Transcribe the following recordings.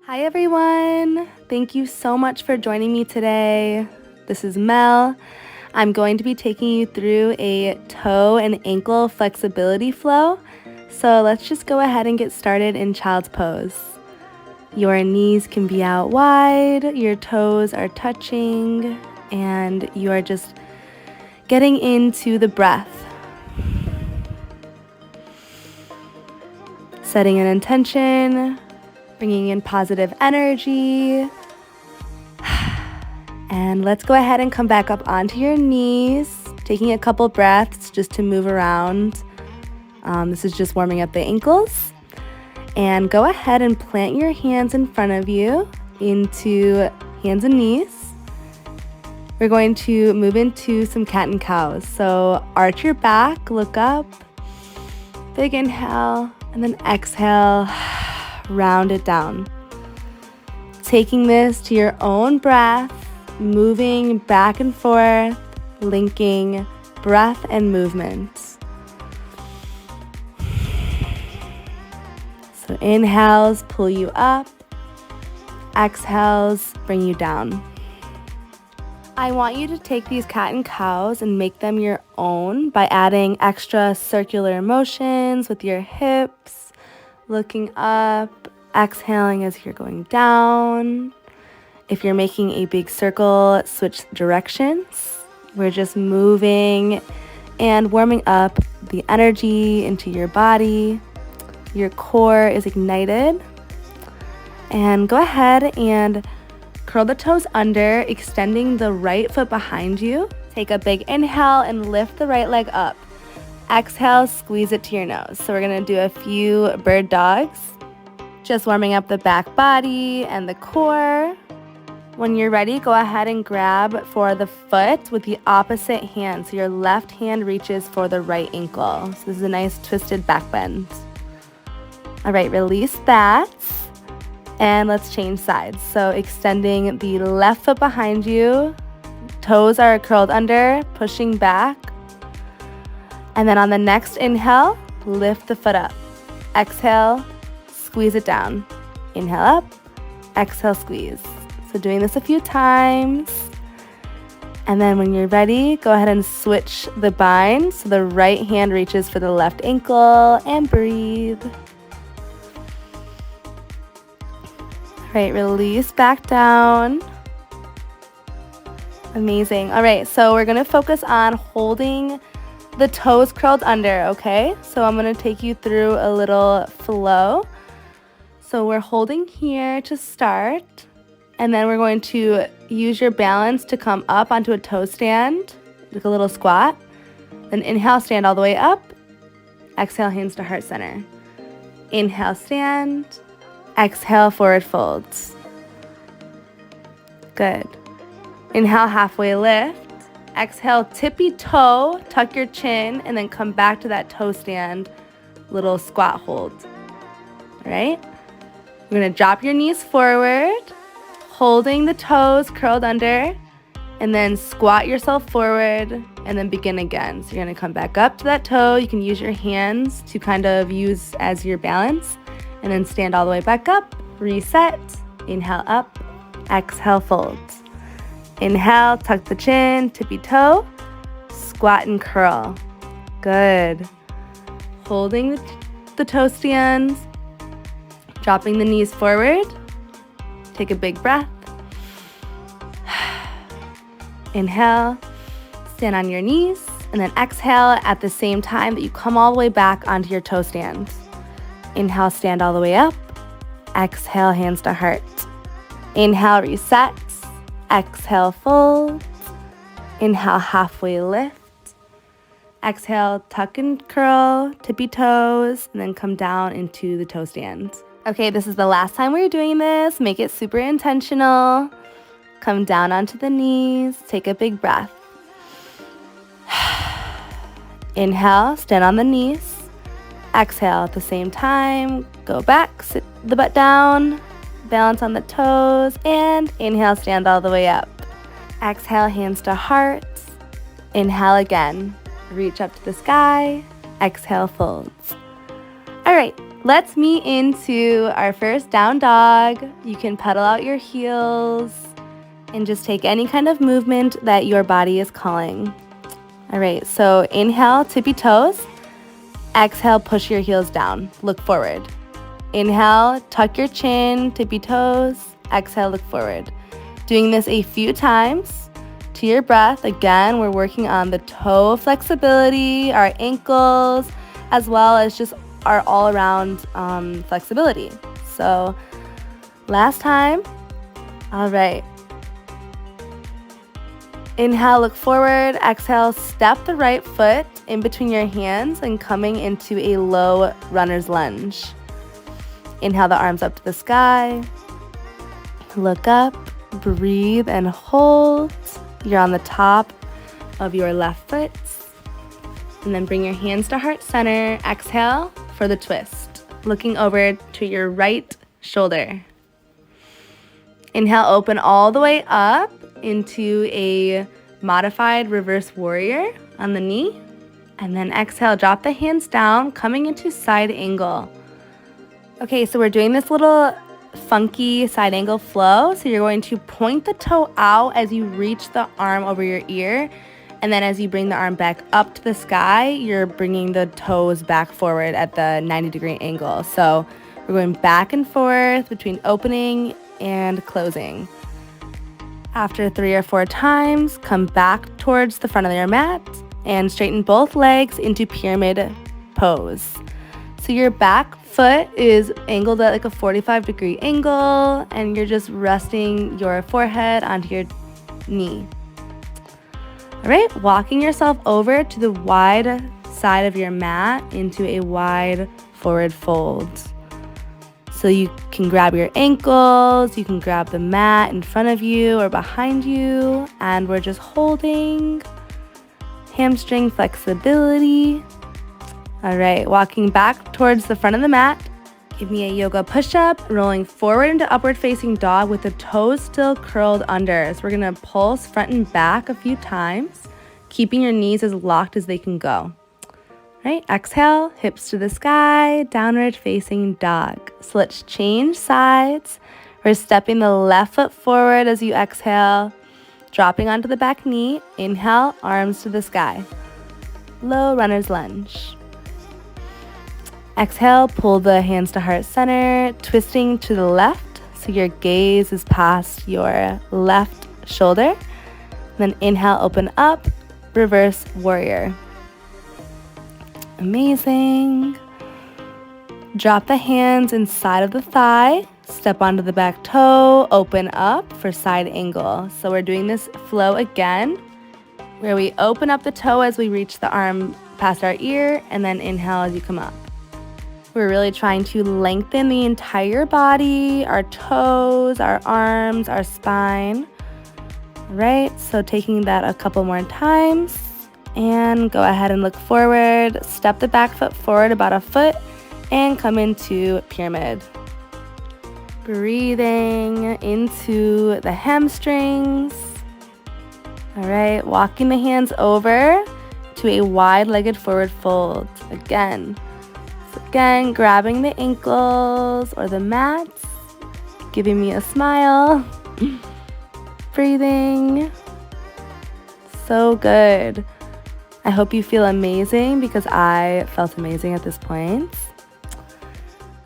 Hi everyone! Thank you so much for joining me today. This is Mel. I'm going to be taking you through a toe and ankle flexibility flow. So let's just go ahead and get started in child's pose. Your knees can be out wide, your toes are touching, and you are just getting into the breath. Setting an intention, bringing in positive energy. And let's go ahead and come back up onto your knees, taking a couple breaths just to move around. This is just warming up the ankles. And go ahead and plant your hands in front of you into hands and knees. We're going to move into some cat and cows. So arch your back, look up, big inhale, and then exhale. Round it down. Taking this to your own breath, moving back and forth, linking breath and movement. So inhales pull you up, exhales bring you down. I want you to take these cat and cows and make them your own by adding extra circular motions with your hips, looking up, exhaling as you're going down. If you're making a big circle, switch directions. We're just moving and warming up the energy into your body. Your core is ignited. And go ahead and curl the toes under, extending the right foot behind you. Take a big inhale and lift the right leg up. Exhale, squeeze it to your nose. So we're gonna do a few bird dogs, just warming up the back body and the core. When you're ready, go ahead and grab for the foot with the opposite hand. So your left hand reaches for the right ankle. So this is a nice twisted back bend. All right, release that. And let's change sides. So extending the left foot behind you, toes are curled under, pushing back. And then on the next inhale, lift the foot up. Exhale, squeeze it down. Inhale up, exhale, squeeze. So doing this a few times. And then when you're ready, go ahead and switch the bind. So the right hand reaches for the left ankle and breathe. All right, release back down. Amazing. All right, so we're gonna focus on holding the toes curled under, okay? So I'm gonna take you through a little flow. So we're holding here to start, and then we're going to use your balance to come up onto a toe stand, like a little squat. Then inhale, stand all the way up. Exhale, hands to heart center. Inhale, stand. Exhale, forward folds. Good. Inhale, halfway lift. Exhale, tippy toe, tuck your chin, and then come back to that toe stand, little squat hold. All right? You're gonna drop your knees forward, holding the toes curled under, and then squat yourself forward, and then begin again. So you're gonna come back up to that toe. You can use your hands to kind of use as your balance, and then stand all the way back up, reset, inhale up, exhale, fold. Inhale, tuck the chin, tippy toe, squat and curl. Good. Holding the toe stands, dropping the knees forward. Take a big breath. Inhale, stand on your knees, and then exhale at the same time that you come all the way back onto your toe stand. Inhale, stand all the way up. Exhale, hands to heart. Inhale, reset. Exhale, fold. Inhale, halfway lift. Exhale, tuck and curl, tippy toes, and then come down into the toe stand. Okay, this is the last time we're doing this. Make it super intentional. Come down onto the knees. Take a big breath. Inhale, stand on the knees. Exhale at the same time. Go back, sit the butt down. Balance on the toes, and inhale, stand all the way up. Exhale, hands to heart. Inhale again, reach up to the sky. Exhale, folds. All right, Let's meet into our first down dog. You can pedal out your heels and just take any kind of movement that your body is calling. All right, so inhale, tippy toes. Exhale, push your heels down. Look forward. Inhale, tuck your chin, tippy toes. Exhale, look forward. Doing this a few times to your breath. Again, we're working on the toe flexibility, our ankles, as well as just our all-around flexibility. So last time. All right. Inhale, look forward. Exhale, step the right foot in between your hands and coming into a low runner's lunge. Inhale the arms up to the sky. Look up, breathe and hold. You're on the top of your left foot. And then bring your hands to heart center. Exhale for the twist, looking over to your right shoulder. Inhale, open all the way up into a modified reverse warrior on the knee. And then exhale, drop the hands down, coming into side angle. Okay, so we're doing this little funky side angle flow. So you're going to point the toe out as you reach the arm over your ear. And then as you bring the arm back up to the sky, you're bringing the toes back forward at the 90-degree angle. So we're going back and forth between opening and closing. After 3 or 4 times, come back towards the front of your mat and straighten both legs into pyramid pose. So your back foot is angled at like a 45-degree angle, and you're just resting your forehead onto your knee. All right, walking yourself over to the wide side of your mat into a wide forward fold. So you can grab your ankles, you can grab the mat in front of you or behind you, and we're just holding hamstring flexibility. All right, walking back towards the front of the mat. Give me a yoga push-up, rolling forward into upward facing dog with the toes still curled under. So we're gonna pulse front and back a few times, keeping your knees as locked as they can go. Right, exhale, hips to the sky, downward facing dog. So let's change sides. We're stepping the left foot forward as you exhale, dropping onto the back knee. Inhale, arms to the sky. Low runner's lunge. Exhale, pull the hands to heart center, twisting to the left so your gaze is past your left shoulder. Then inhale, open up, reverse warrior. Amazing. Drop the hands inside of the thigh, step onto the back toe, open up for side angle. So we're doing this flow again, where we open up the toe as we reach the arm past our ear, and then inhale as you come up. We're really trying to lengthen the entire body, our toes, our arms, our spine. All right, so taking that a couple more times. And go ahead and look forward, step the back foot forward about a foot, and come into pyramid. Breathing into the hamstrings. All right, walking the hands over to a wide-legged forward fold. Again, grabbing the ankles or the mats, giving me a smile. Breathing. So good. I hope you feel amazing because I felt amazing at this point.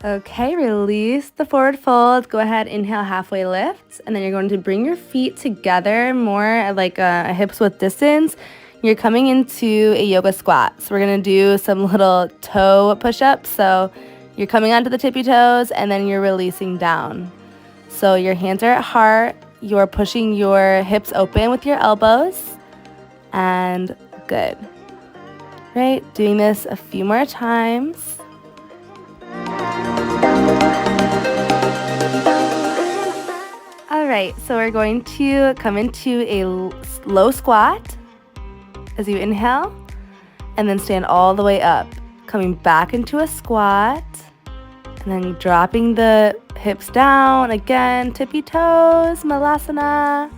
Okay, release the forward fold. Go ahead, inhale, halfway lift. And then you're going to bring your feet together more like a hips width distance. You're coming into a yoga squat. So we're going to do some little toe push-ups. So you're coming onto the tippy toes and then you're releasing down. So your hands are at heart. You're pushing your hips open with your elbows. And good. Right, doing this a few more times. All right, so we're going to come into a low squat as you inhale, and then stand all the way up, coming back into a squat, and then dropping the hips down again, tippy toes, malasana.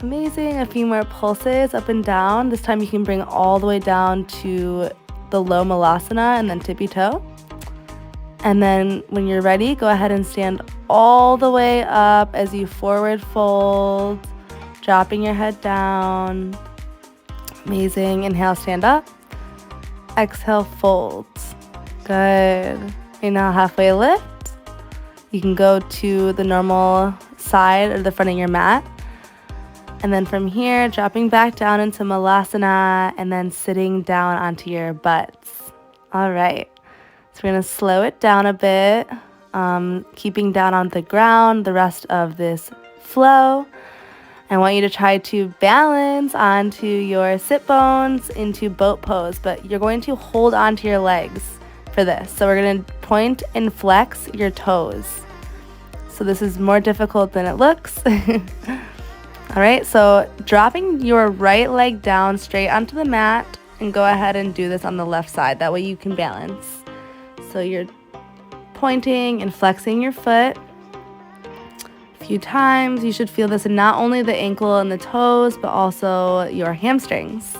Amazing. A few more pulses up and down. This time you can bring all the way down to the low malasana and then tippy toe. And then when you're ready, go ahead and stand all the way up as you forward fold, dropping your head down. Amazing. Inhale, stand up. Exhale, fold. Good. Inhale, halfway lift. You can go to the normal side or the front of your mat. And then from here, dropping back down into Malasana and then sitting down onto your butts. All right. So we're going to slow it down a bit, keeping down on the ground the rest of this flow. I want you to try to balance onto your sit bones into boat pose, but you're going to hold onto your legs for this. So we're going to point and flex your toes. So this is more difficult than it looks. All right, so dropping your right leg down straight onto the mat, and go ahead and do this on the left side. That way you can balance. So you're pointing and flexing your foot a few times. You should feel this in not only the ankle and the toes, but also your hamstrings.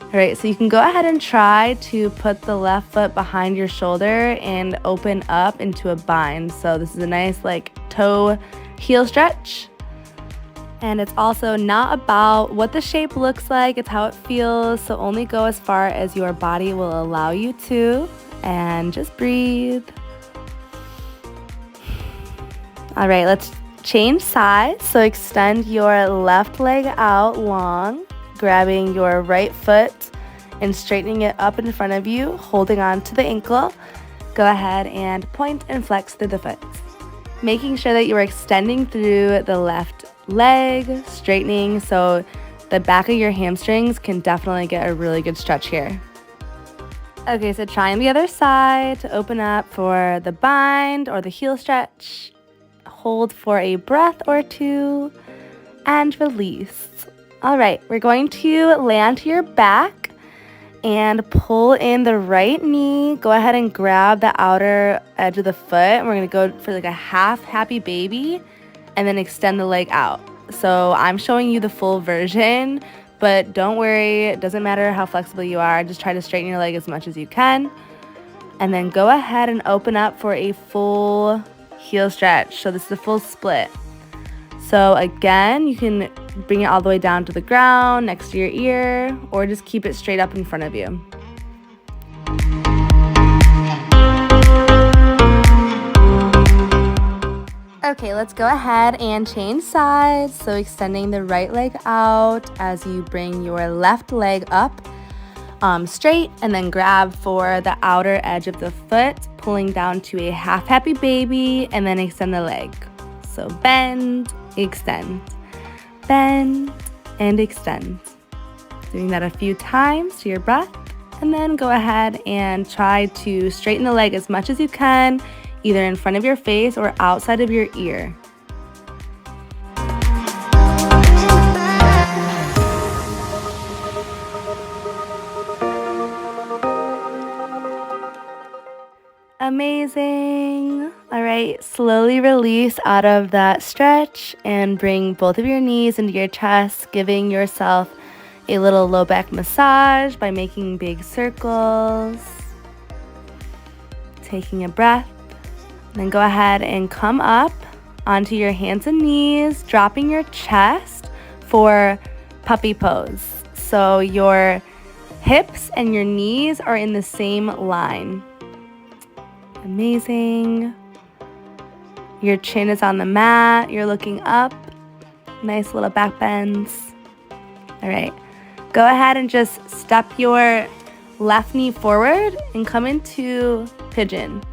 All right, so you can go ahead and try to put the left foot behind your shoulder and open up into a bind. So this is a nice like toe heel stretch. And it's also not about what the shape looks like, it's how it feels. So only go as far as your body will allow you to. And just breathe. All right, let's change sides. So extend your left leg out long, grabbing your right foot and straightening it up in front of you, holding on to the ankle. Go ahead and point and flex through the foot. Making sure that you are extending through the left leg, straightening so the back of your hamstrings can definitely get a really good stretch here. Okay, so trying the other side to open up for the bind or the heel stretch. Hold for a breath or two and release. All right, we're going to lay onto your back and pull in the right knee. Go ahead and grab the outer edge of the foot. And we're gonna go for like a half happy baby and then extend the leg out. So I'm showing you the full version, but don't worry, it doesn't matter how flexible you are. Just try to straighten your leg as much as you can. And then go ahead and open up for a full heel stretch. So this is a full split. So again, you can bring it all the way down to the ground next to your ear, or just keep it straight up in front of you. Okay, let's go ahead and change sides. So extending the right leg out as you bring your left leg up straight, and then grab for the outer edge of the foot, pulling down to a half happy baby, and then extend the leg. So bend, extend, bend, and extend. Doing that a few times to your breath, and then go ahead and try to straighten the leg as much as you can, either in front of your face or outside of your ear. Amazing. All right, slowly release out of that stretch and bring both of your knees into your chest, giving yourself a little low back massage by making big circles. Taking a breath. Then go ahead and come up onto your hands and knees, dropping your chest for puppy pose. So your hips and your knees are in the same line. Amazing. Your chin is on the mat. You're looking up. Nice little back bends. All right. Go ahead and just step your left knee forward and come into pigeon.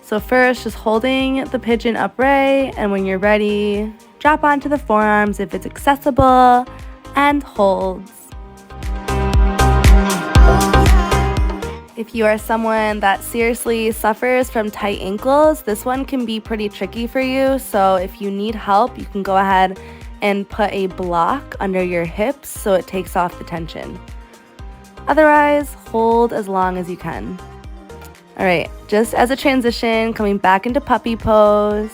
So first, just holding the pigeon upright, and when you're ready, drop onto the forearms if it's accessible, and holds. If you are someone that seriously suffers from tight ankles, this one can be pretty tricky for you. So if you need help, you can go ahead and put a block under your hips so it takes off the tension. Otherwise, hold as long as you can. All right, just as a transition, coming back into puppy pose.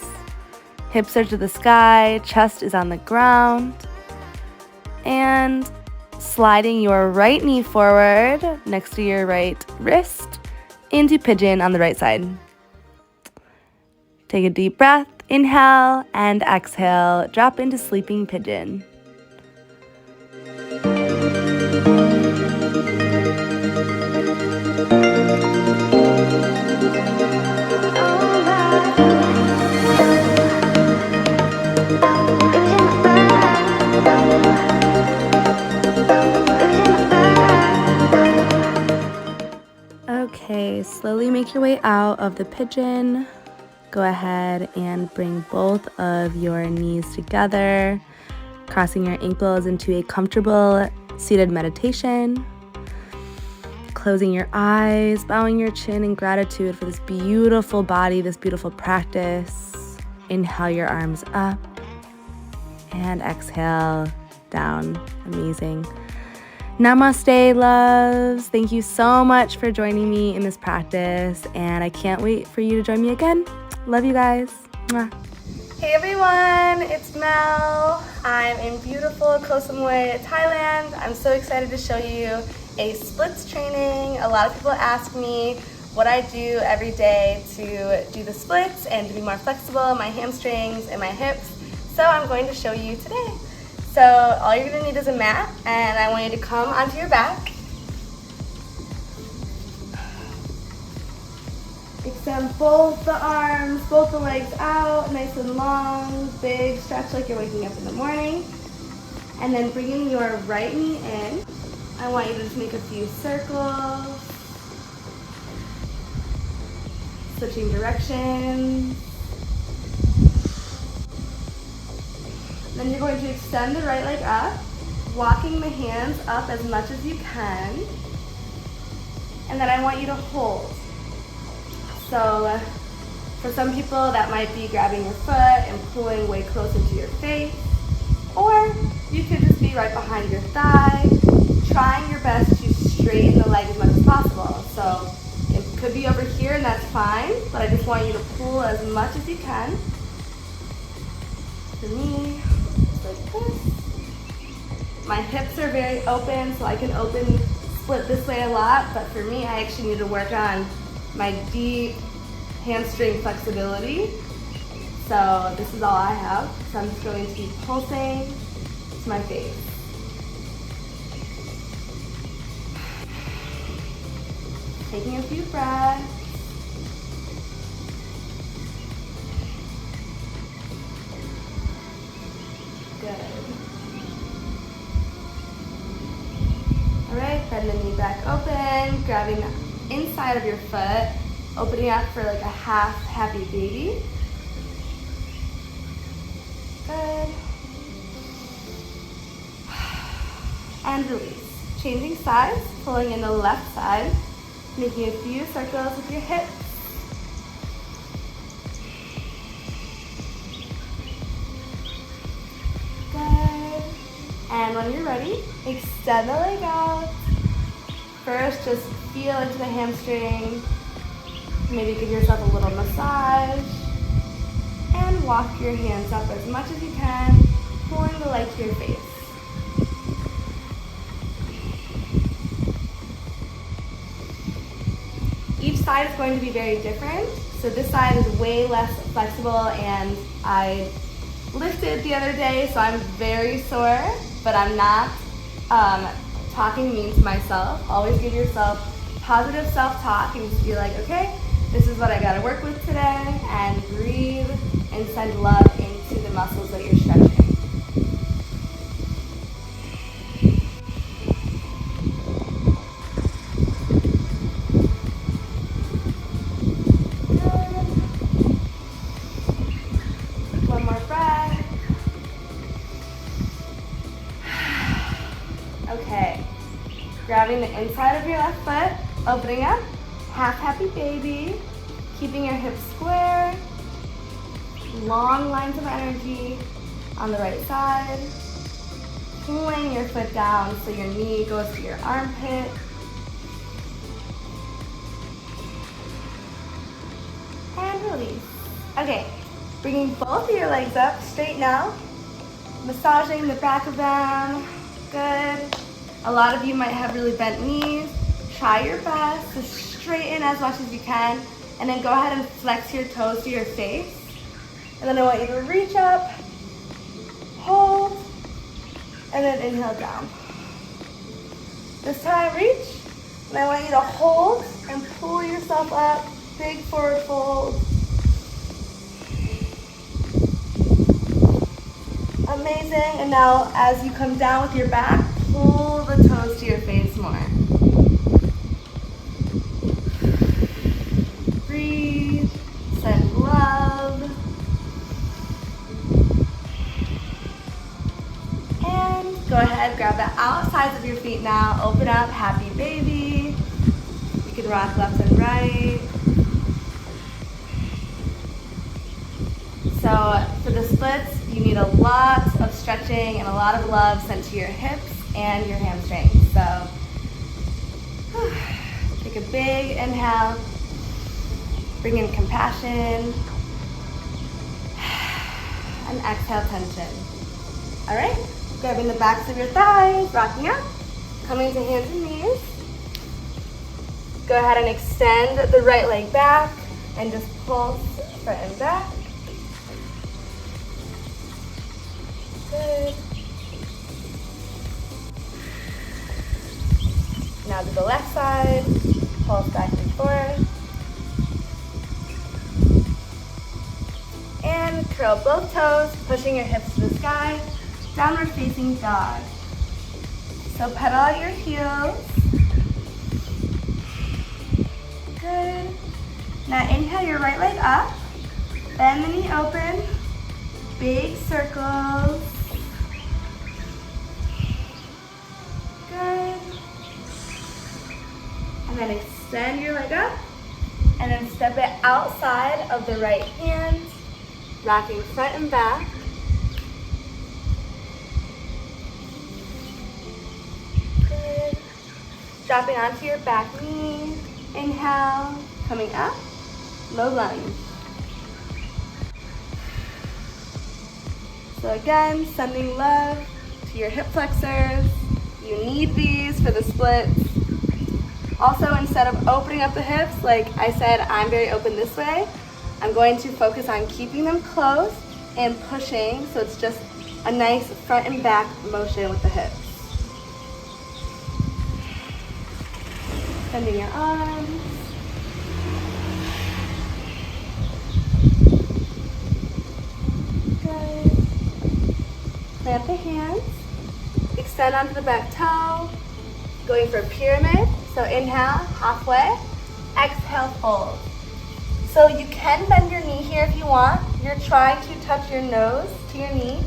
Hips are to the sky, chest is on the ground. And sliding your right knee forward next to your right wrist into pigeon on the right side. Take a deep breath, inhale and exhale, drop into sleeping pigeon. Okay, slowly make your way out of the pigeon. Go ahead and bring both of your knees together, crossing your ankles into a comfortable seated meditation. Closing your eyes, bowing your chin in gratitude for this beautiful body, this beautiful practice. Inhale your arms up and exhale down. Amazing. Namaste, loves. Thank you so much for joining me in this practice, and I can't wait for you to join me again. Love you guys. Mwah. Hey everyone, it's Mel. I'm in beautiful Koh Samui, Thailand. I'm so excited to show you a splits training. A lot of people ask me what I do every day to do the splits and to be more flexible in my hamstrings and my hips. So I'm going to show you today. So all you're gonna need is a mat, and I want you to come onto your back. Extend both the arms, both the legs out, nice and long, big stretch like you're waking up in the morning. And then bringing your right knee in, I want you to just make a few circles, switching directions. Then you're going to extend the right leg up, walking the hands up as much as you can. And then I want you to hold. So for some people that might be grabbing your foot and pulling way closer to your face. Or you could just be right behind your thigh, trying your best to straighten the leg as much as possible. So it could be over here and that's fine, but I just want you to pull as much as you can. For me, like this. My hips are very open, so I can split this way a lot, but for me, I actually need to work on my deep hamstring flexibility. So this is all I have. So I'm just going to be pulsing to my face. Taking a few breaths. Good. All right, bend the knee back open, grabbing the inside of your foot, opening up for like a half happy baby. Good. And release. Changing sides, pulling in the left side, making a few circles with your hips. And when you're ready, extend the leg out. First, just feel into the hamstring. Maybe give yourself a little massage. And walk your hands up as much as you can, pulling the leg to your face. Each side is going to be very different. So this side is way less flexible, and I lifted the other day, so I'm very sore, but I'm not talking mean to myself. Always give yourself positive self-talk and just be like, okay, this is what I gotta work with today, and breathe and send love into the muscles that you're stretching. Okay, grabbing the inside of your left foot, opening up, half happy baby, keeping your hips square, long lines of energy on the right side, pulling your foot down so your knee goes to your armpit. And release. Okay, bringing both of your legs up straight now, massaging the back of them. Good. A lot of you might have really bent knees. Try your best to straighten as much as you can, and then go ahead and flex your toes to your face. And then I want you to reach up, hold, and then inhale down. This time, reach, and I want you to hold and pull yourself up, big forward fold. Amazing, and now as you come down with your back, pull the toes to your face more. Breathe, send love. And go ahead, grab the outsides of your feet now, open up, happy baby. You can rock left and right. So for the splits, you need a lot of stretching and a lot of love sent to your hips and your hamstrings. So take a big inhale, bring in compassion, and exhale tension. All right, grabbing the backs of your thighs, rocking up, coming to hands and knees. Go ahead and extend the right leg back and just pulse front and back. Good. Now to the left side, pulse back and forth. And curl both toes, pushing your hips to the sky, downward facing dog. So pedal out your heels. Good. Now inhale your right leg up, bend the knee open, big circles. Good. And then extend your leg up, and then step it outside of the right hand, rocking front and back. Good. Dropping onto your back knee. Inhale, coming up, low lunge. So again, sending love to your hip flexors. You need these for the splits. Also, instead of opening up the hips, like I said, I'm very open this way. I'm going to focus on keeping them closed and pushing, so it's just a nice front and back motion with the hips. Bending your arms. Good. Plant the hands. Extend onto the back toe. Going for a pyramid. So inhale, halfway. Exhale, fold. So you can bend your knee here if you want. You're trying to touch your nose to your knee.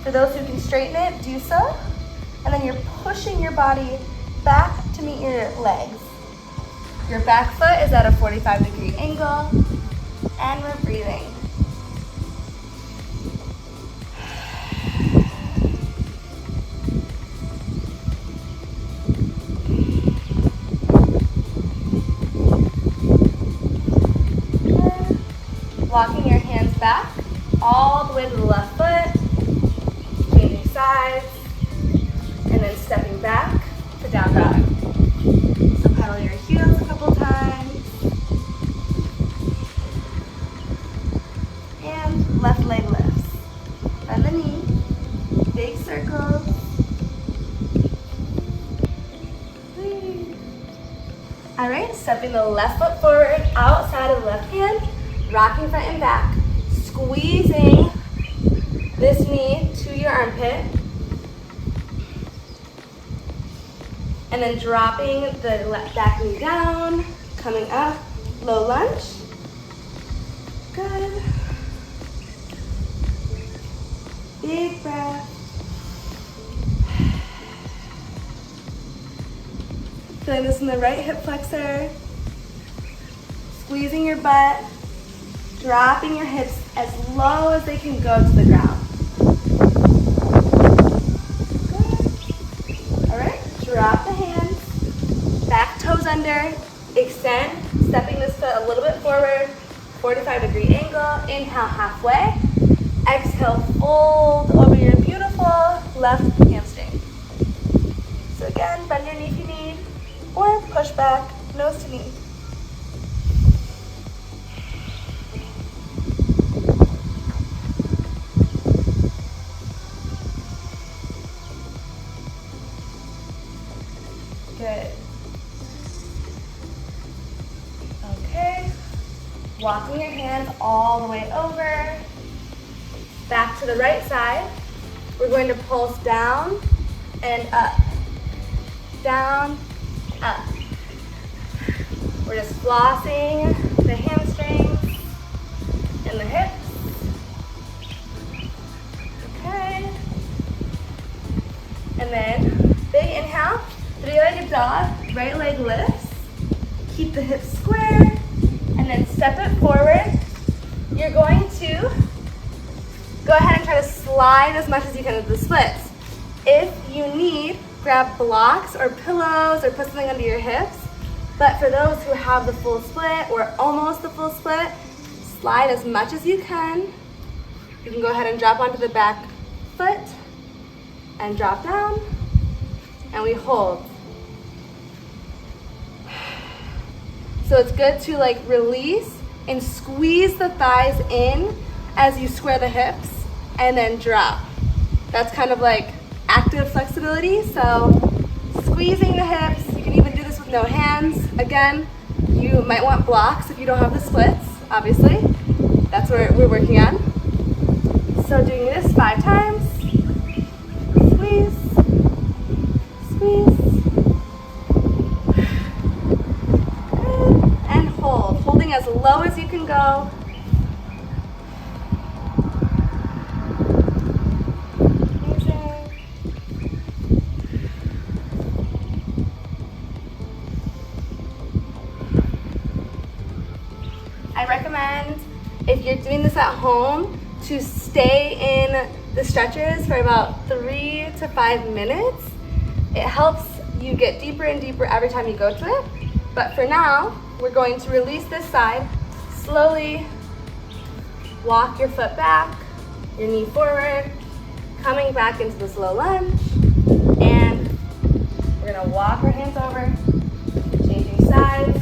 For those who can straighten it, do so. And then you're pushing your body back to meet your legs. Your back foot is at a 45-degree angle, and we're breathing. Good. Walking your hands back all the way to the left foot, changing sides, and then stepping back to down dog. So pedal your heels a couple times. And left leg lifts. Bend the knee. Big circles. Breathe. All right, stepping the left foot forward, outside of the left hand, rocking front and back. Squeezing this knee to your armpit. And then dropping the back knee down, coming up, low lunge. Good. Big breath. Feeling this in the right hip flexor. Squeezing your butt, dropping your hips as low as they can go to the ground. Drop the hands, back toes under, extend, stepping this foot a little bit forward, 45-degree angle, inhale halfway, exhale, fold over your beautiful left hamstring. So again, bend your knee if you need, or push back, nose to knee. Walking your hands all the way over. Back to the right side. We're going to pulse down and up. Down, up. We're just flossing the hamstrings and the hips. Okay. And then big inhale, three-legged dog, right leg lifts. Keep the hips square, and then step it forward. You're going to go ahead and try to slide as much as you can into the splits. If you need, grab blocks or pillows or put something under your hips. But for those who have the full split or almost the full split, slide as much as you can. You can go ahead and drop onto the back foot and drop down, and we hold. So it's good to like release and squeeze the thighs in as you square the hips and then drop. That's kind of like active flexibility. So squeezing the hips, you can even do this with no hands. Again, you might want blocks if you don't have the splits, obviously. That's what we're working on. So doing this 5 times. Squeeze, squeeze. Good. And hold. Holding as low as you can go. Amazing. I recommend, if you're doing this at home, to stay in the stretches for about 3 to 5 minutes. It helps you get deeper and deeper every time you go to it. But for now, we're going to release this side. Slowly walk your foot back, your knee forward, coming back into the slow lunge. And we're gonna walk our hands over, changing sides.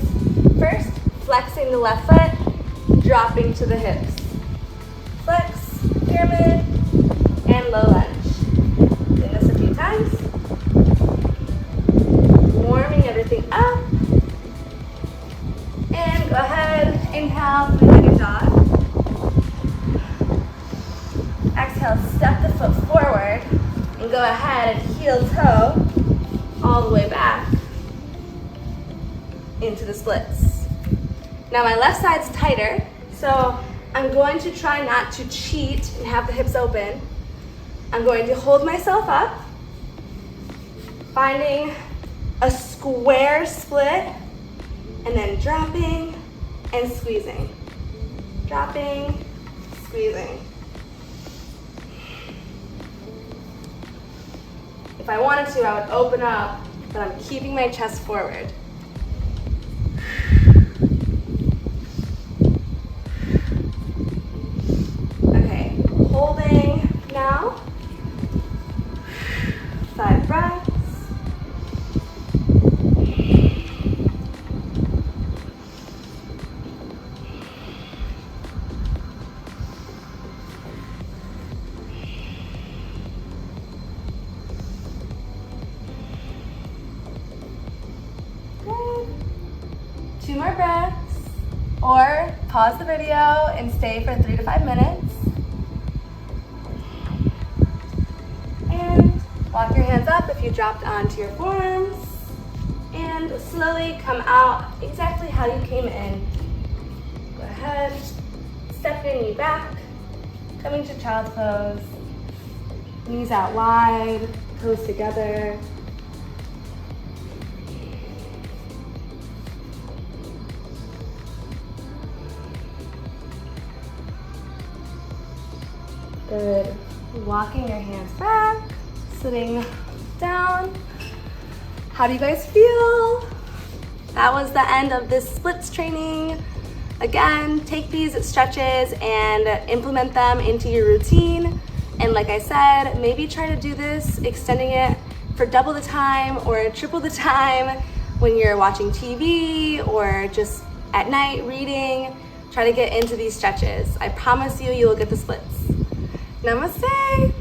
First, flexing the left foot, dropping to the hips. Flex, pyramid, and low lunge. Do this a few times. Warming everything up. And go ahead, inhale, three-legged dog. Exhale, step the foot forward, and go ahead and heel toe all the way back into the splits. Now my left side's tighter, so I'm going to try not to cheat and have the hips open. I'm going to hold myself up, finding a square split, and then dropping and squeezing. Dropping, squeezing. If I wanted to, I would open up, but I'm keeping my chest forward. Okay, holding now. 5 breaths. Good. 2 more breaths. Or pause the video and stay for 3 to 5 minutes. And walk your hands up if you dropped onto your forearms. And slowly come out exactly how you came in. Go ahead, step your knee back, coming to child's pose. Knees out wide, toes together. Good. Walking your hands back, sitting down. How do you guys feel? That was the end of this splits training. Again, take these stretches and implement them into your routine. And like I said, maybe try to do this, extending it for double the time or triple the time when you're watching TV or just at night reading. Try to get into these stretches. I promise you, you will get the splits. Namaste.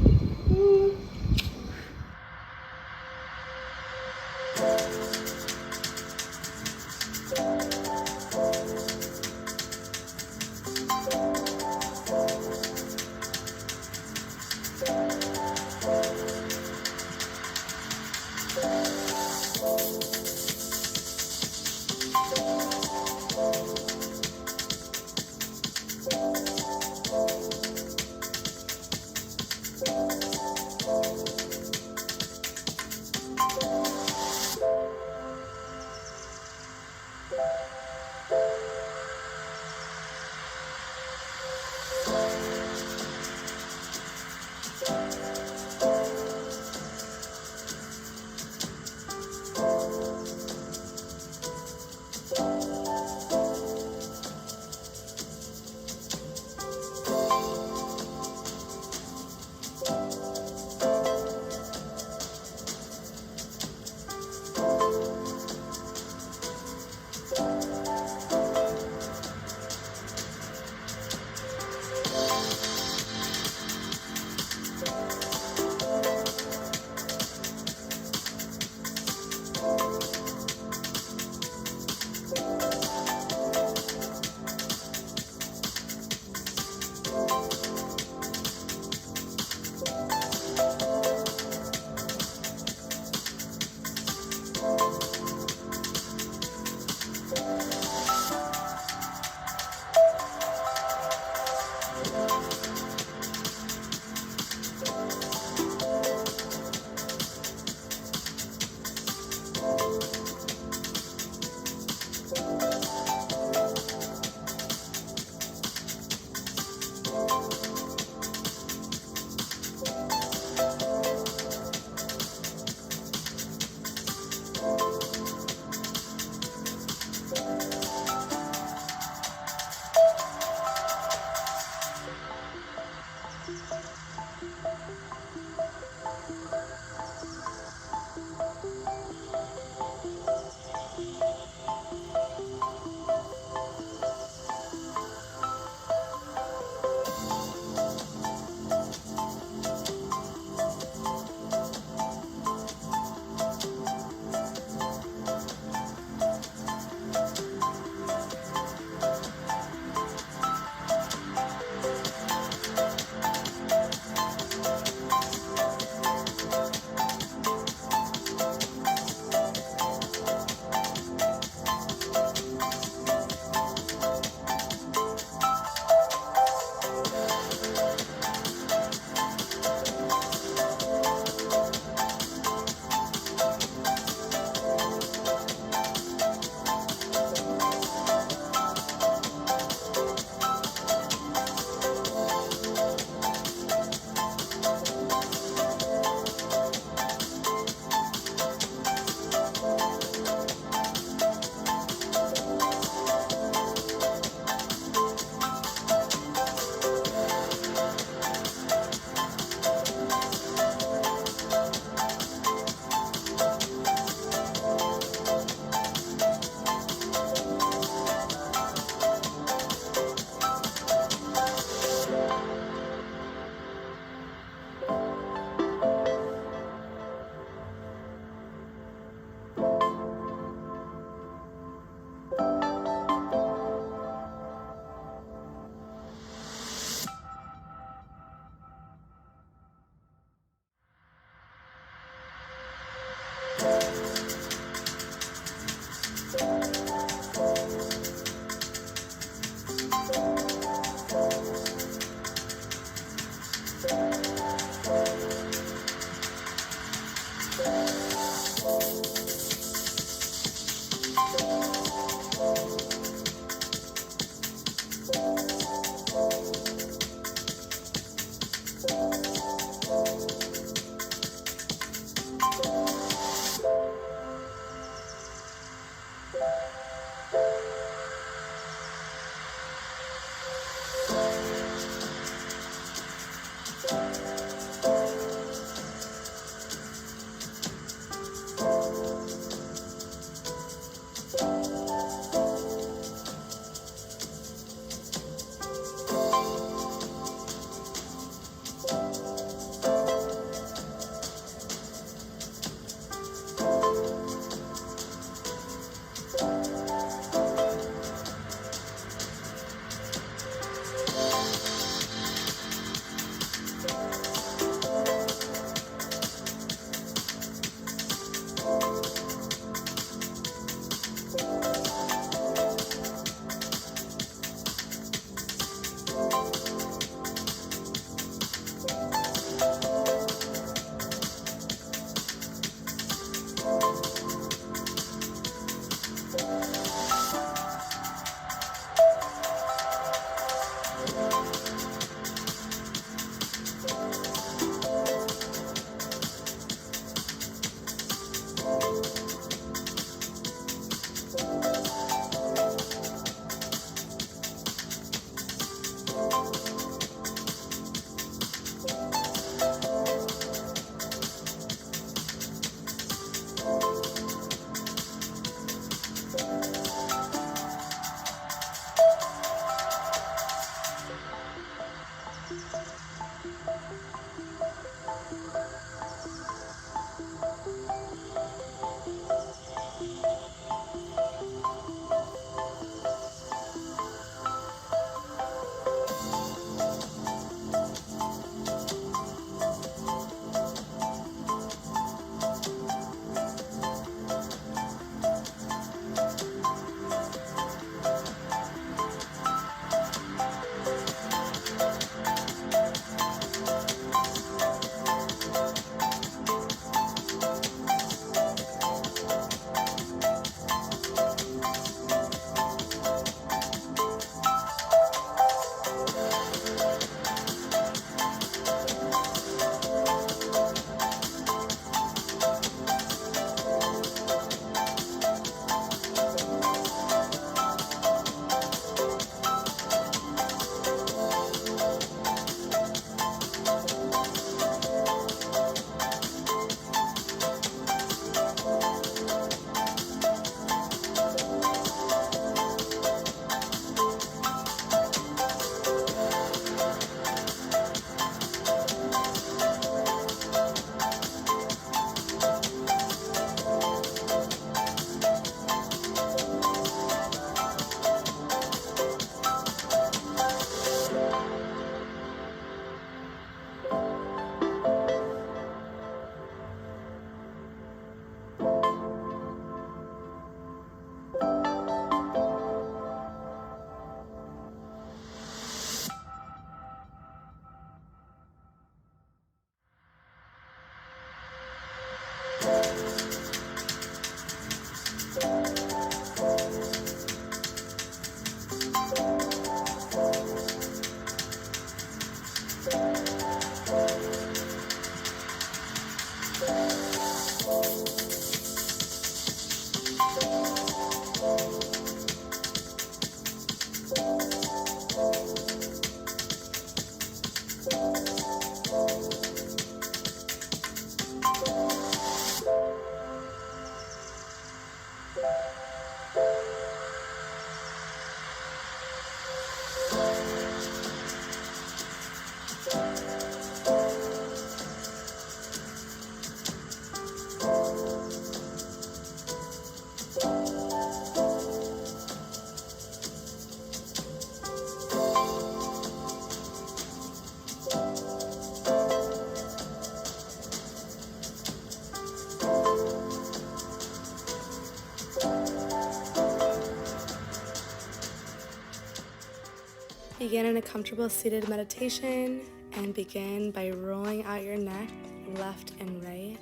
Begin in a comfortable seated meditation and begin by rolling out your neck left and right.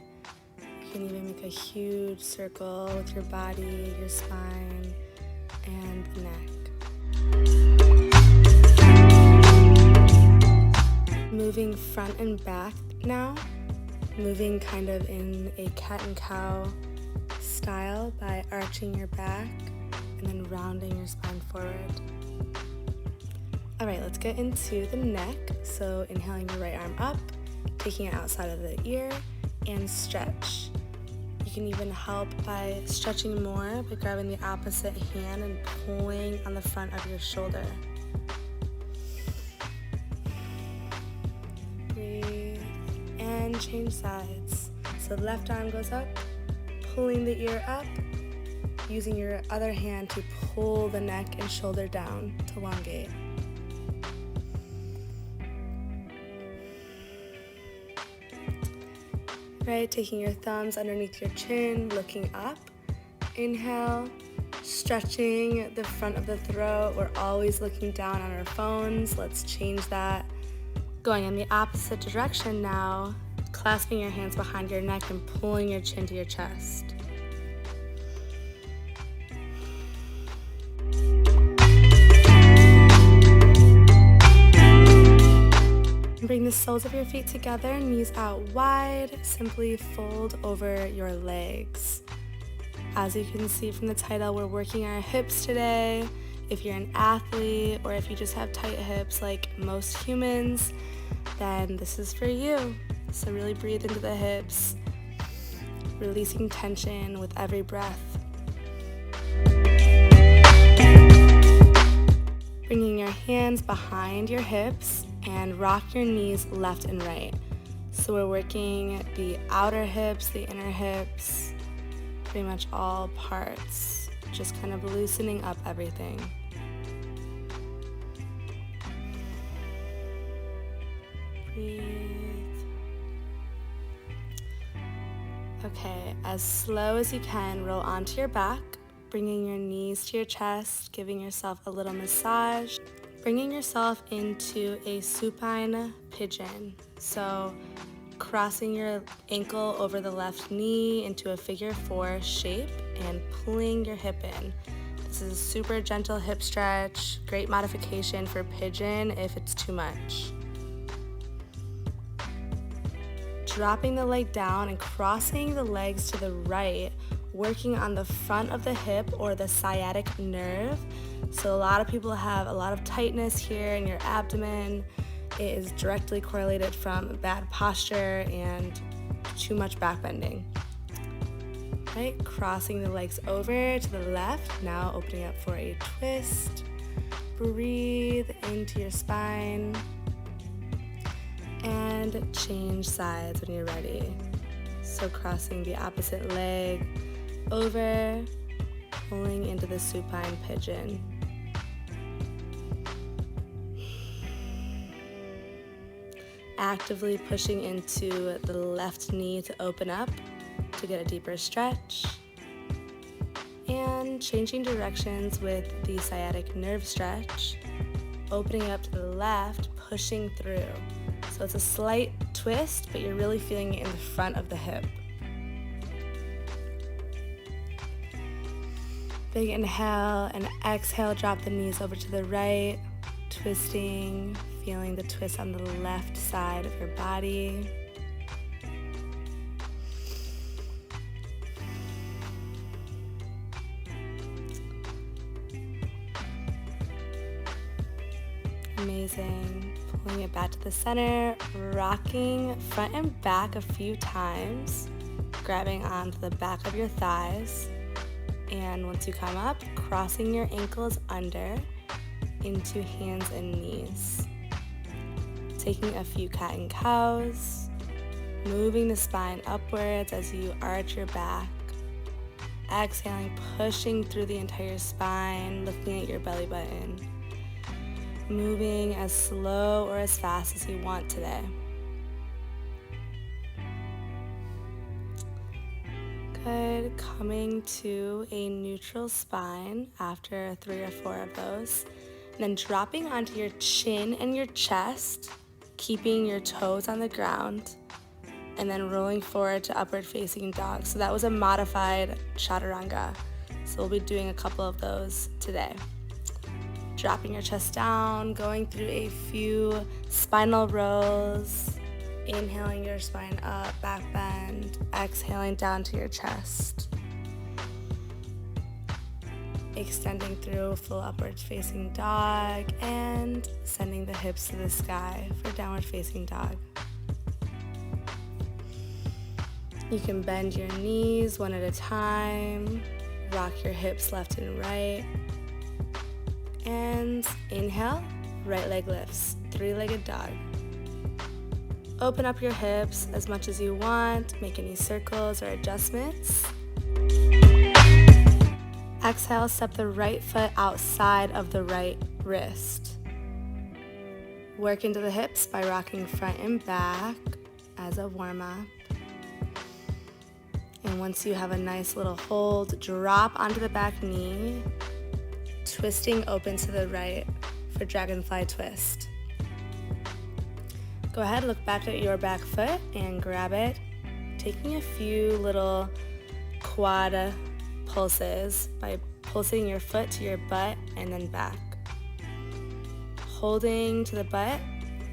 You can even make a huge circle with your body, your spine, and the neck. Moving front and back now, moving kind of in a cat and cow style by arching your back and then rounding your spine forward. All right, let's get into the neck. So inhaling your right arm up, taking it outside of the ear, and stretch. You can even help by stretching more by grabbing the opposite hand and pulling on the front of your shoulder. Breathe and change sides. So the left arm goes up, pulling the ear up, using your other hand to pull the neck and shoulder down to elongate. Right, taking your thumbs underneath your chin, looking up. Inhale, stretching the front of the throat. We're always looking down on our phones. Let's change that. Going in the opposite direction now, clasping your hands behind your neck and pulling your chin to your chest. Bring the soles of your feet together, knees out wide. Simply fold over your legs. As you can see from the title, we're working our hips today. If you're an athlete or if you just have tight hips like most humans, then this is for you. So really breathe into the hips, releasing tension with every breath. Bringing your hands behind your hips and rock your knees left and right. So we're working the outer hips, the inner hips, pretty much all parts, just kind of loosening up everything. Breathe. Okay, as slow as you can, roll onto your back, bringing your knees to your chest, giving yourself a little massage. Bringing yourself into a supine pigeon. So crossing your ankle over the left knee into a figure 4 shape and pulling your hip in. This is a super gentle hip stretch, great modification for pigeon if it's too much. Dropping the leg down and crossing the legs to the right, working on the front of the hip or the sciatic nerve. So a lot of people have a lot of tightness here in your abdomen. It is directly correlated from bad posture and too much back bending. Right, crossing the legs over to the left, now opening up for a twist. Breathe into your spine and change sides when you're ready. So crossing the opposite leg over, pulling into the supine pigeon. Actively pushing into the left knee to open up to get a deeper stretch. And changing directions with the sciatic nerve stretch, opening up to the left, pushing through. So it's a slight twist, but you're really feeling it in the front of the hip. Big inhale and exhale, drop the knees over to the right, twisting, feeling the twist on the left side of your body. Amazing. Pulling it back to the center, rocking front and back a few times, grabbing onto the back of your thighs. And once you come up, crossing your ankles under into hands and knees. Taking a few cat and cows, moving the spine upwards as you arch your back. Exhaling, pushing through the entire spine, looking at your belly button. Moving as slow or as fast as you want today. Good. Coming to a neutral spine after 3 or 4 of those. And then dropping onto your chin and your chest, keeping your toes on the ground, and then rolling forward to upward facing dog. So that was a modified chaturanga. So we'll be doing a couple of those today. Dropping your chest down, going through a few spinal rolls, inhaling your spine up, back bend, exhaling down to your chest. Extending through full upward facing dog and sending the hips to the sky for downward facing dog. You can bend your knees one at a time, rock your hips left and right, and inhale, right leg lifts, three-legged dog. Open up your hips as much as you want, make any circles or adjustments. Exhale, step the right foot outside of the right wrist. Work into the hips by rocking front and back as a warm-up. And once you have a nice little hold, drop onto the back knee, twisting open to the right for dragonfly twist. Go ahead, look back at your back foot and grab it, taking a few little quad pulses by pulsing your foot to your butt and then back. Holding to the butt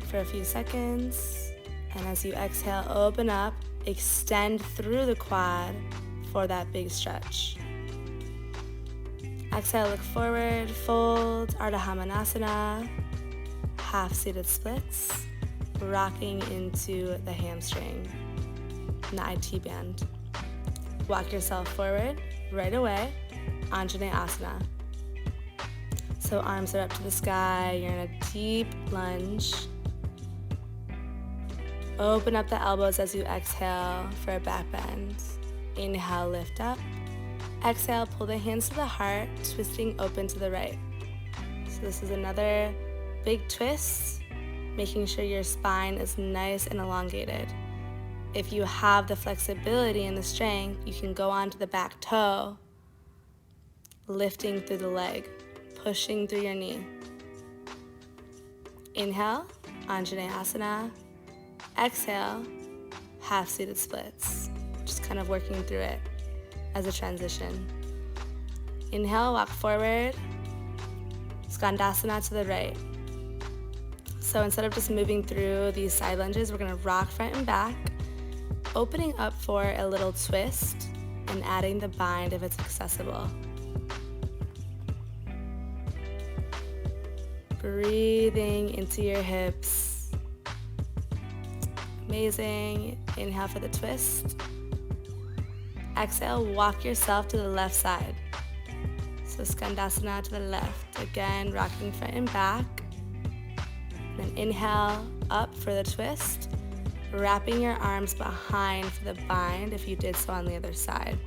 for a few seconds, and as you exhale, open up, extend through the quad for that big stretch. Exhale, look forward, fold, Ardha Hamanasana, half seated splits, rocking into the hamstring and the IT band. Walk yourself forward, right away, Anjaneyasana. So arms are up to the sky, you're in a deep lunge. Open up the elbows as you exhale for a back bend. Inhale, lift up. Exhale, pull the hands to the heart, twisting open to the right. So this is another big twist, making sure your spine is nice and elongated. If you have the flexibility and the strength, you can go onto the back toe, lifting through the leg, pushing through your knee. Inhale, Anjaneyasana. Exhale, half seated splits. Just kind of working through it as a transition. Inhale, walk forward, Skandasana to the right. So instead of just moving through these side lunges, we're gonna rock front and back, opening up for a little twist and adding the bind if it's accessible. Breathing into your hips. Amazing. Inhale for the twist. Exhale, walk yourself to the left side. So Skandasana to the left. Again, rocking front and back. Then inhale up for the twist, wrapping your arms behind for the bind if you did so on the other side.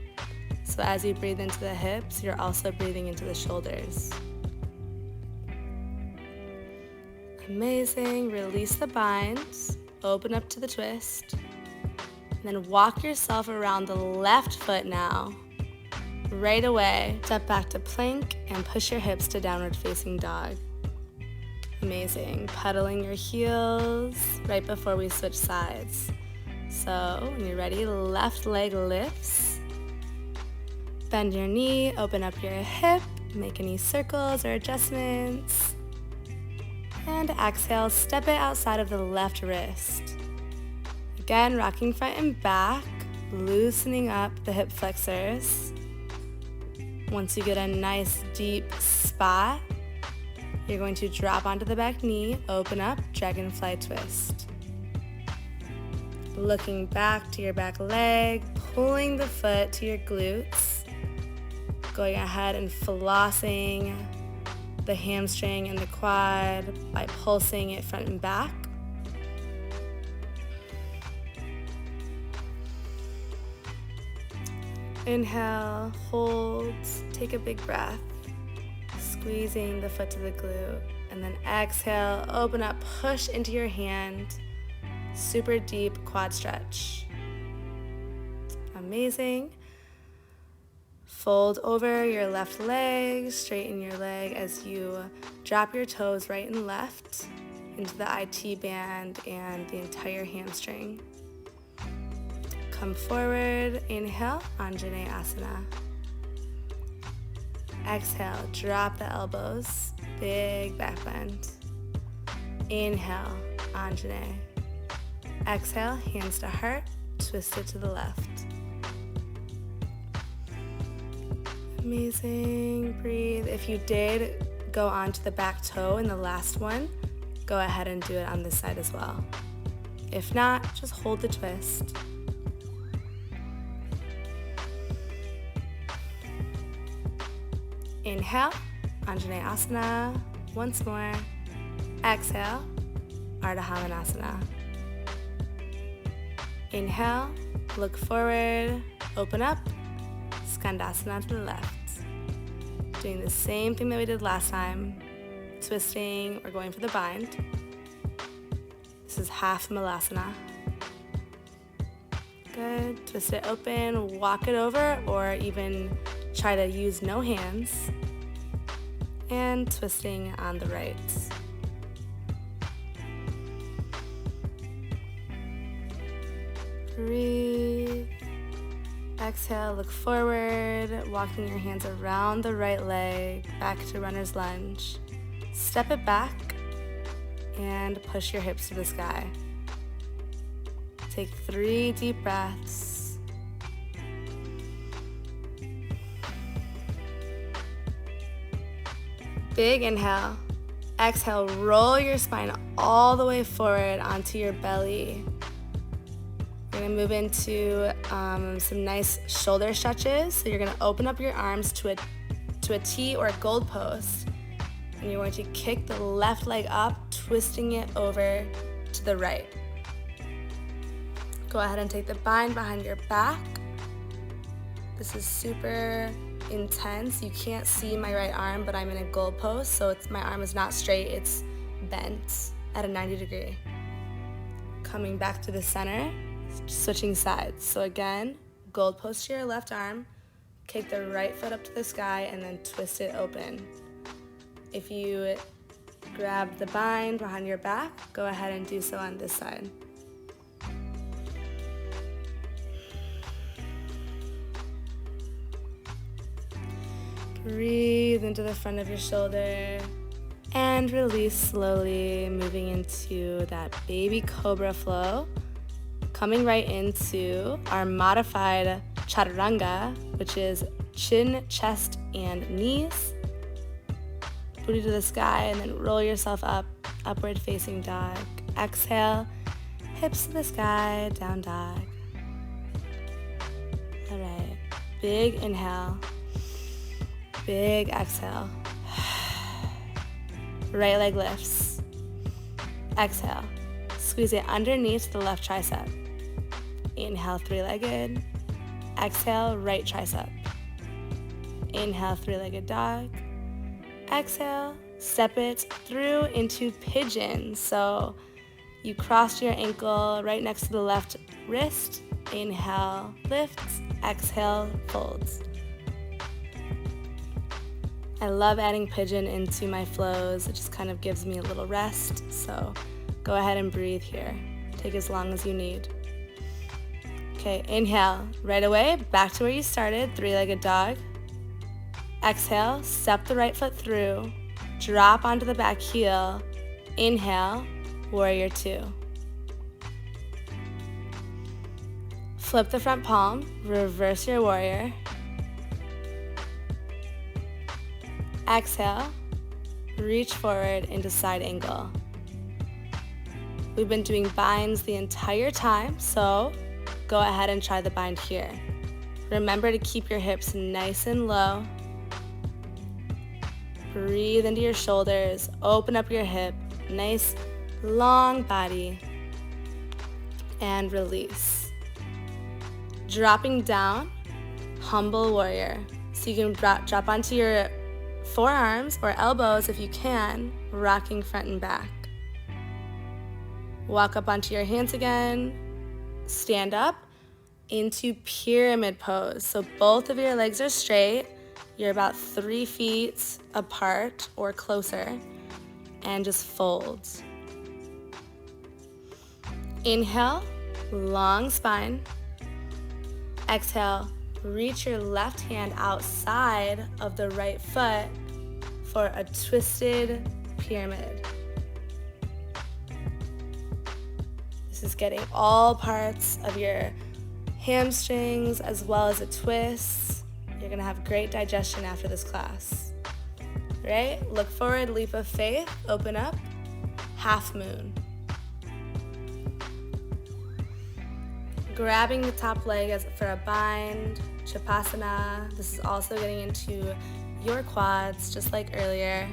So as you breathe into the hips, you're also breathing into the shoulders. Amazing. Release the binds. Open up to the twist, and then walk yourself around the left foot now. Right away, step back to plank and push your hips to downward facing dog. Amazing. Pedaling your heels right before we switch sides. So when you're ready, left leg lifts. Bend your knee, open up your hip, make any circles or adjustments. And exhale, step it outside of the left wrist. Again, rocking front and back, loosening up the hip flexors. Once you get a nice deep spot, you're going to drop onto the back knee, open up, dragonfly twist. Looking back to your back leg, pulling the foot to your glutes, going ahead and flossing the hamstring and the quad by pulsing it front and back. Inhale, hold, take a big breath, squeezing the foot to the glute, and then exhale, open up, push into your hand, super deep quad stretch. Amazing. Fold over your left leg, straighten your leg as you drop your toes right and left into the IT band and the entire hamstring. Come forward, inhale, Anjaneyasana. Exhale, drop the elbows, big back bend. Inhale, Anjane. Exhale, hands to heart, twist it to the left. Amazing, breathe. If you did go onto the back toe in the last one, go ahead and do it on this side as well. If not, just hold the twist. Inhale, Anjaneyasana. Once more. Exhale, Ardha Hamanasana. Inhale, look forward, open up, Skandasana to the left. Doing the same thing that we did last time, twisting or going for the bind. This is half Malasana. Good, twist it open, walk it over, or even try to use no hands. And twisting on the right. Breathe. Exhale, look forward, walking your hands around the right leg, back to runner's lunge. Step it back and push your hips to the sky. Take 3 deep breaths. Big inhale. Exhale, roll your spine all the way forward onto your belly. We're going to move into some nice shoulder stretches. So you're going to open up your arms to a T or a gold post. And you're going to kick the left leg up, twisting it over to the right. Go ahead and take the bind behind your back. This is super intense. You can't see my right arm, but I'm in a gold post, so my arm is not straight, it's bent at a 90 degree. Coming back to the center, switching sides. So again, gold post to your left arm, kick the right foot up to the sky, and then twist it open. If you grab the bind behind your back, go ahead and do so on this side. Breathe into the front of your shoulder and release slowly, moving into that baby cobra flow. Coming right into our modified chaturanga, which is chin, chest, and knees. Booty to the sky, and then roll yourself up, upward facing dog. Exhale, hips to the sky, down dog. All right, big inhale. Big exhale. Right leg lifts. Exhale. Squeeze it underneath the left tricep. Inhale, 3-legged. Exhale, right tricep. Inhale, 3-legged dog. Exhale, step it through into pigeon. So you cross your ankle right next to the left wrist. Inhale, lifts. Exhale, folds. I love adding pigeon into my flows. It just kind of gives me a little rest. So go ahead and breathe here. Take as long as you need. Okay, inhale. Right away, back to where you started, 3-legged dog. Exhale, step the right foot through. Drop onto the back heel. Inhale, warrior 2. Flip the front palm, reverse your warrior. Exhale, reach forward into side angle. We've been doing binds the entire time, so go ahead and try the bind here. Remember to keep your hips nice and low. Breathe into your shoulders, open up your hip, nice long body, and release. Dropping down, humble warrior. So you can drop onto your forearms or elbows if you can, rocking front and back. Walk up onto your hands again, stand up, into pyramid pose. So both of your legs are straight. You're about 3 feet apart or closer, and just fold. Inhale, long spine. Exhale, reach your left hand outside of the right foot for a twisted pyramid. This is getting all parts of your hamstrings as well as a twist. You're gonna have great digestion after this class. Right? Look forward, leap of faith, open up, half moon. Grabbing the top leg for a bind, Chapasana. This is also getting into your quads, just like earlier.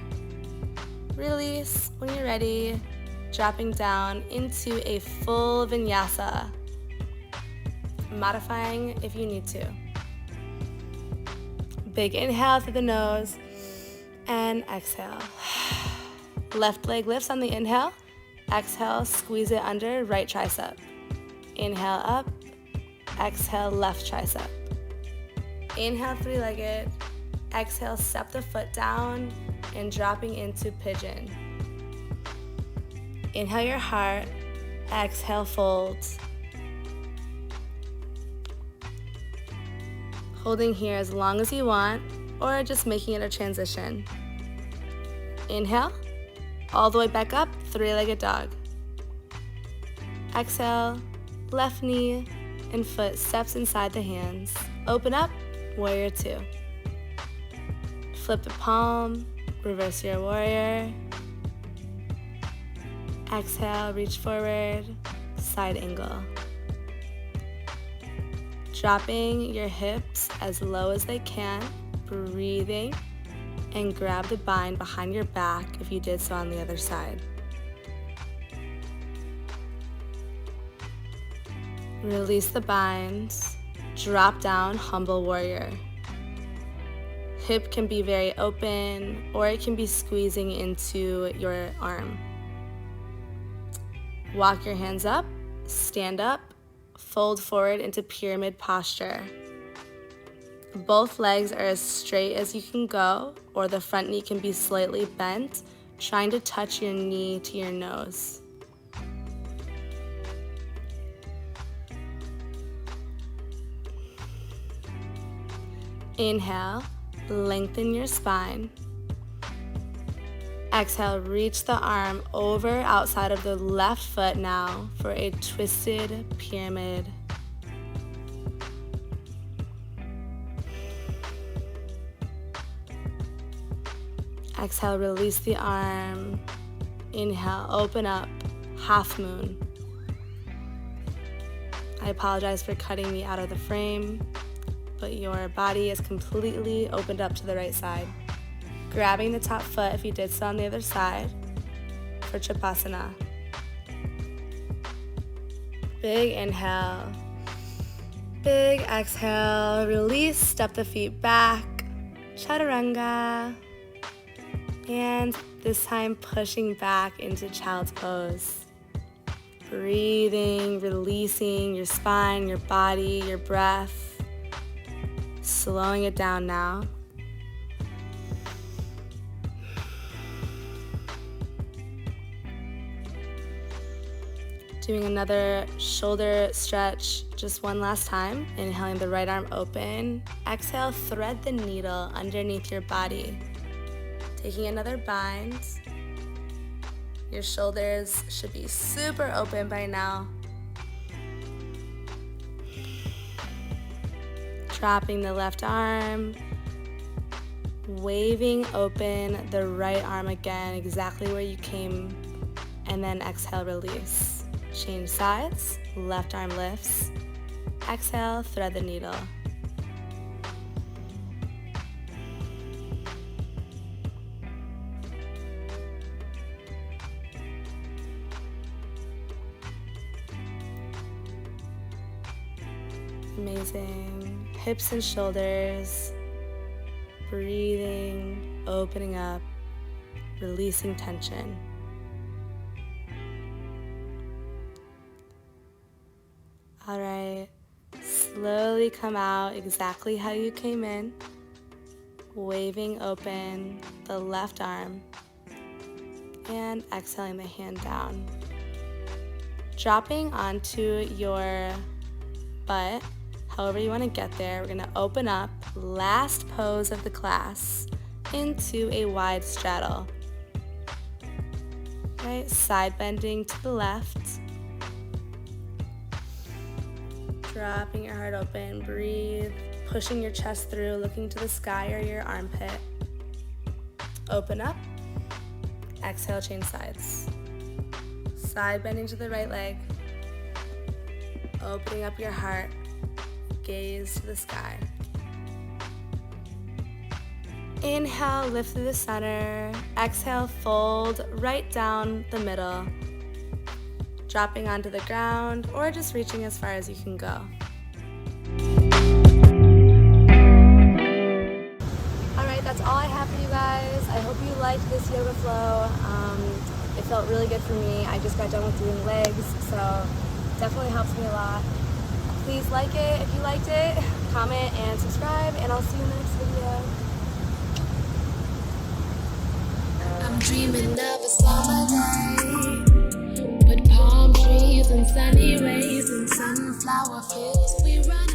Release when you're ready, dropping down into a full vinyasa. Modifying if you need to. Big inhale through the nose and exhale. Left leg lifts on the inhale. Exhale, squeeze it under right tricep. Inhale up, exhale left tricep. Inhale three-legged, exhale step the foot down and dropping into pigeon. Inhale your heart, exhale fold. Holding here as long as you want or just making it a transition. Inhale, all the way back up, three-legged dog. Exhale, left knee and foot steps inside the hands. Open up, warrior two. Flip the palm, reverse your warrior. Exhale, reach forward, side angle. Dropping your hips as low as they can, breathing, and grab the bind behind your back if you did so on the other side. Release the binds, drop down, humble warrior. Hip can be very open or it can be squeezing into your arm. Walk your hands up, stand up, fold forward into pyramid posture. Both legs are as straight as you can go, or the front knee can be slightly bent, trying to touch your knee to your nose. Inhale, lengthen your spine. Exhale, reach the arm over outside of the left foot now for a twisted pyramid. Exhale, release the arm. Inhale, open up, half moon. I apologize for cutting me out of the frame, but your body is completely opened up to the right side. Grabbing the top foot if you did so on the other side for Chapasana. Big inhale, big exhale, release, step the feet back, Chaturanga. And this time pushing back into child's pose. Breathing, releasing your spine, your body, your breath. Slowing it down now. Doing another shoulder stretch, just one last time. Inhaling the right arm open. Exhale, thread the needle underneath your body. Taking another bind. Your shoulders should be super open by now. Dropping the left arm. Waving open the right arm again, exactly where you came. And then exhale, release. Change sides, left arm lifts. Exhale, thread the needle. Amazing. Hips and shoulders. Breathing, opening up, releasing tension. All right, Slowly come out exactly how you came in, waving open the left arm and exhaling the hand down. Dropping onto your butt, however you want to get there, we're going to open up, last pose of the class, into a wide straddle. Right, side bending to the left. Dropping your heart open, breathe, pushing your chest through, looking to the sky or your armpit. Open up, exhale, change sides. Side bending to the right leg, opening up your heart, gaze to the sky. Inhale, lift through the center. Exhale, fold right down the middle, dropping onto the ground or just reaching as far as you can go. Alright, that's all I have for you guys. I hope you liked this yoga flow. It felt really good for me. I just got done with doing legs, so definitely helps me a lot. Please like it if you liked it, comment and subscribe, and I'll see you in the next video. I'm dreaming of a summer day with palm trees and sunny rays and sunflower fields. We run